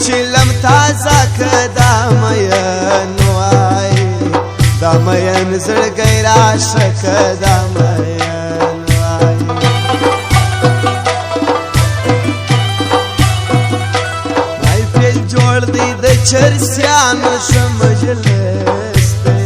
چلم تازه که دا مین وای دا مین زړګی راشه که دا مین وای محفل جوړ دی د چرسیانو ښه مجلس دی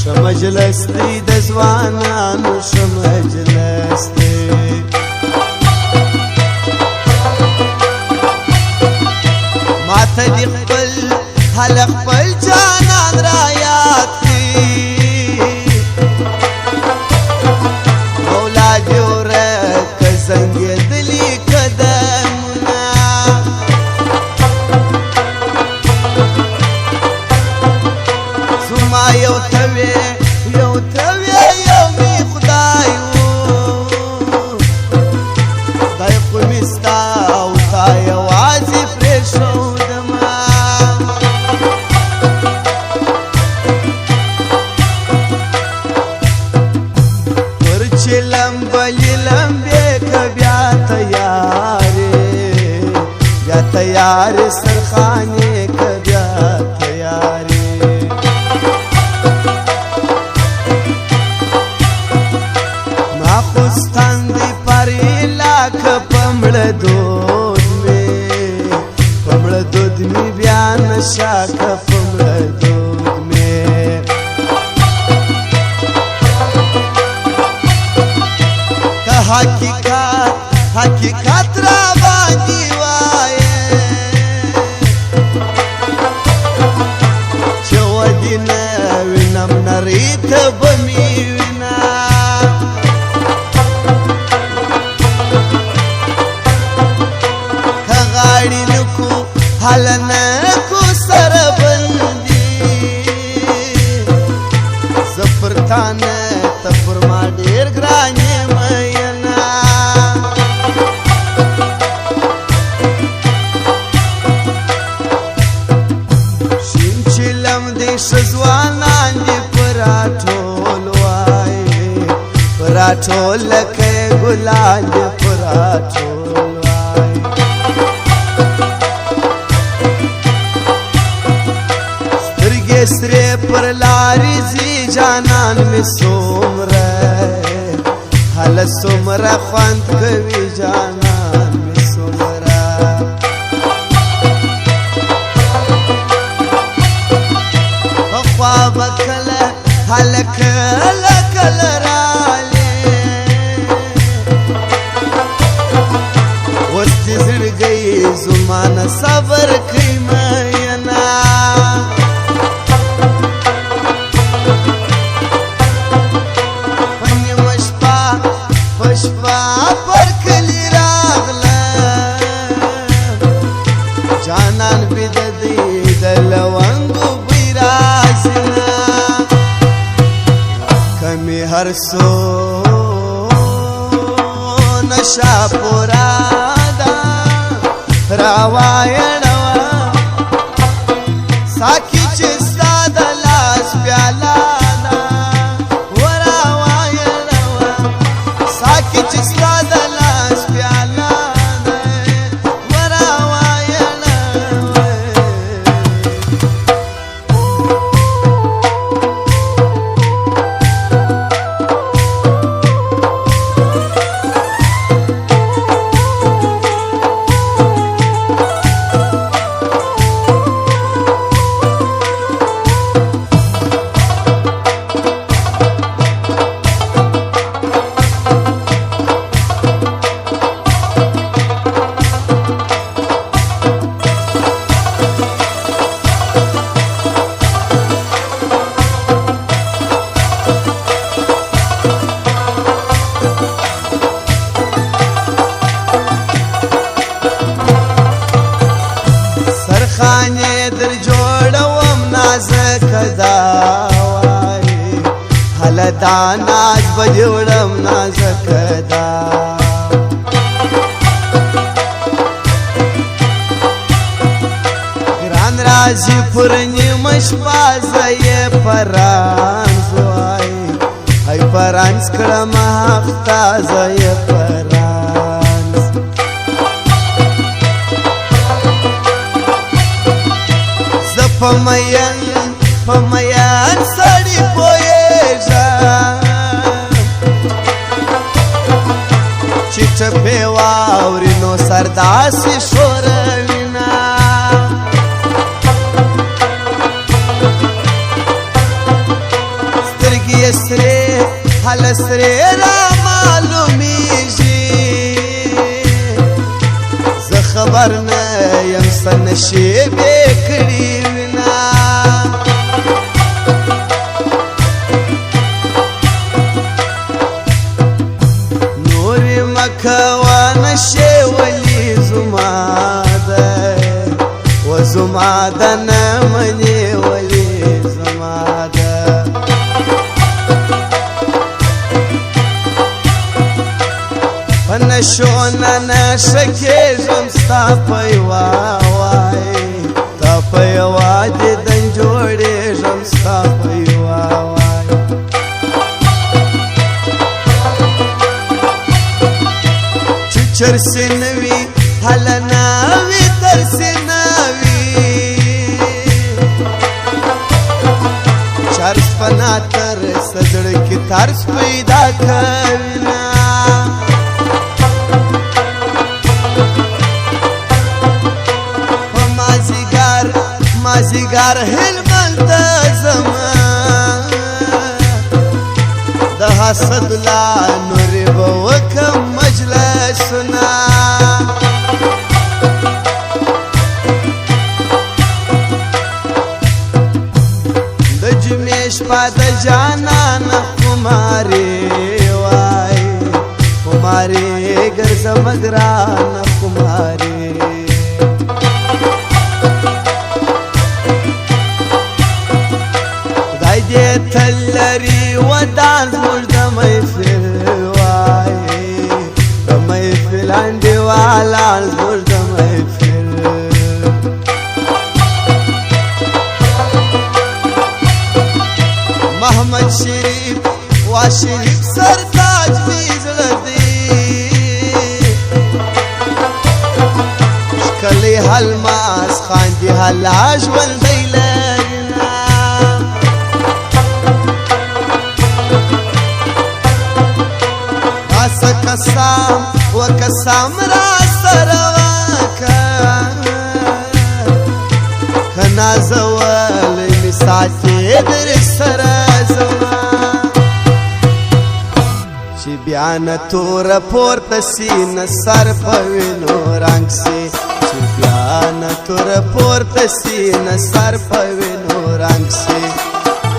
ښه مجلس دی د ځوانانو ښه مجلس دی ماته دې خپل حال خپل جانان را یاد کړي مولا دې ورکه زنګېدلي قدمونه زما یو ته وې یو ته وې یو مې خدای خدای خو مې ستا او تا یوازې پرېښودمه پر چې لمبلې لمبې که بیا تیارې سرخانې که بیا تیارې ما خو ستندې پرې لاکه په مړه دود می بیا نشه که په مړه دود می که حقیقت را باندې وایې چې ودې نه وینم نرۍ ته به مې وینه که غاړې نکو حال نکو سره بندي زه پر تا نه ته پر ما ډېر ګران یې مینه شین چلم دې ښه ځوانان دې په راټول وایې په راټول لکه یې ګلان دې په راټول وایې سرې پر لارې ځي جانان مې څومره هله څومره خوند کوي جانان مې څومره پخوا به کله هله کله کله رالې اوس دې زړګی زمانه صبر کوي مینه شپه پر کلی راغلم جانان بې د دې د لونګو بوی راشنه که مې هر څو نشه پوره ده راوایړوه ساقي چې ستا د لاس پیاله دا ناز بجوړم نازک دا ګران راځي پر نیمه شپه زه یې پرانس وای ای پرانس کړم هفته زه یې پرانس په مین سړی پوهېږم چې ټپې واوري نو سر داسې ښوروینه سترګې یې سرې هله سرې رامعلومیږي زه خبر نه یم څه نشیبې کړي وینه نورې مه کوه نشې ولې زما ده و زما ده نه منې ولې زما ده په نشو نه نشه کېږم ستا په یوه وایې تا په یوه دیدن جوړېږم ستا په یوه وایې چې چرسې نه وي هله نه وي ترسې نه وي چرس په ناترسه زړه کې ترس پیدا کوي مازیګر هلمند ته ځمه د حسد لا نورې به وکم مجلسونه د جمعې شپه د جانانه خمارې وایي خمارې ګرځمه ګرانه خمارې دې تل لري ودان زموږ د محفل وایي د محفل انډیوالان زموږ د محفل محمد شریف وا شریف سرتاج مې زړه دی ښکلی الماس خاندي هلا ژوندی لري قسم و قسم را سره وکړه که نازولی مې ساتې در سره زما چې بیا نه توره پورته سي نه سر په وینو رنګ سي چې بیا نه توره پورته سي نه سر په وینو رنګ سي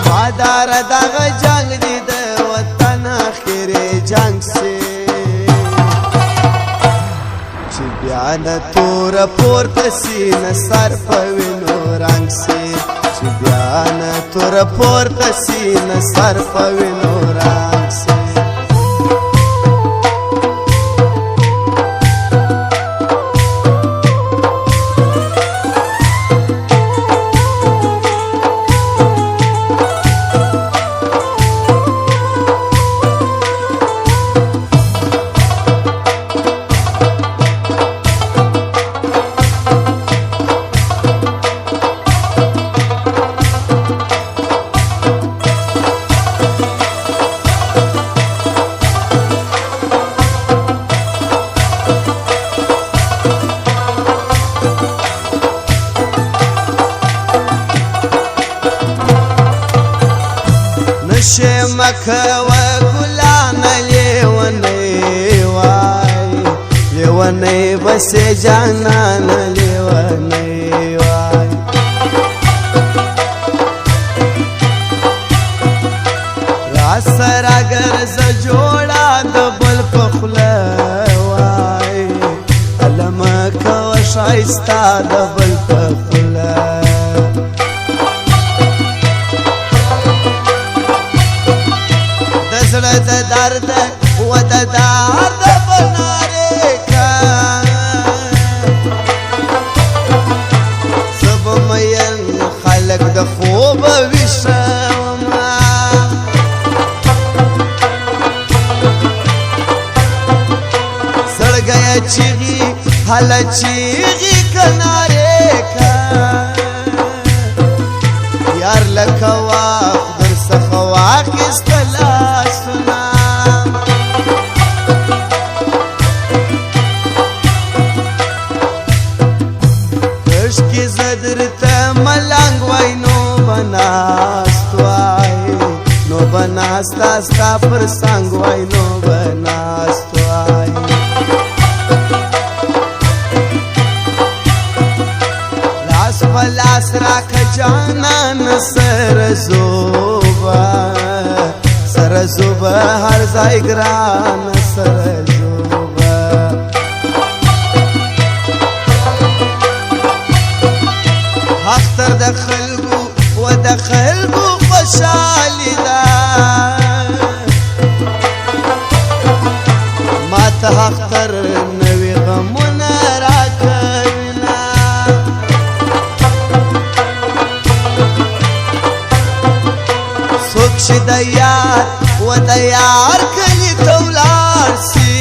ماداره دغه جنګ دی د وطن اخرې جنګ سي بیا نه توره پورته سي نه سر په وینو رنګ سي چې بیا نه توره پورته سي نه سر په وینو رنګ سي نشه مکوه ګلانه لیونی وای لیونی بسې جانانه لیونی وای را سره ګرځه جوړه د بل په خوله وای هله مه کوه ښایسته د بل په خوله زړه د درد و د درد په نارې که زه به مین خلک د خوبه ویښومه زړګی یې چیغي هله چیغي که نارې که یار لکه واخ در څخه واخیسته لاسونه کشکې زه درته ملنګ وای نو به ناست وای نو به ناسته ستا پر څنګ وای نو به ناست وای لاس په لاس راکه جانان سره زوبه هر ځای ګران سره زوبه اختر د خلکو و د خلکو خوشحالي ده ما ته اختر نوي غمونه راکوينه څوک چې د یار و د یار کلي ته ولاړ سي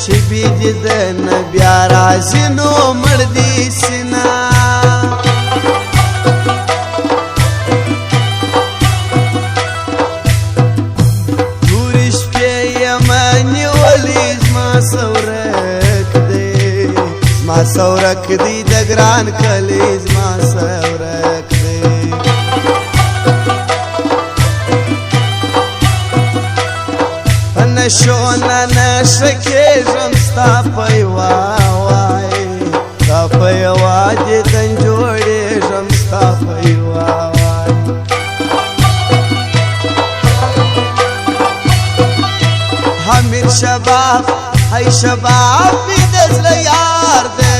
چې بېدیدنه بیا راځي نو مړ دي سینه تورې شپې یمه نیولې زما سورک دی زما سورک دی د ګران کلي زما سورک دی په نشو نه نشه کېږم ستا په یوه وای ستا په یوه دیدن جوړېږم ستا په یوه وای حمید شباب ای شباب مې د زړه یار دی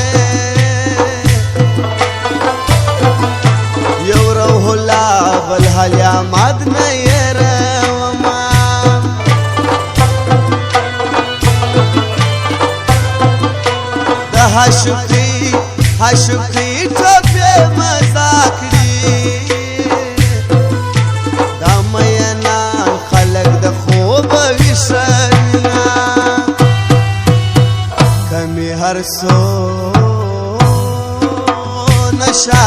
یو روح الله بل حلیامد نه یېرومه حشقی ټپې مزا کړي دا مینان خلک د خوبه ویښه وینه که مې هر څو نشه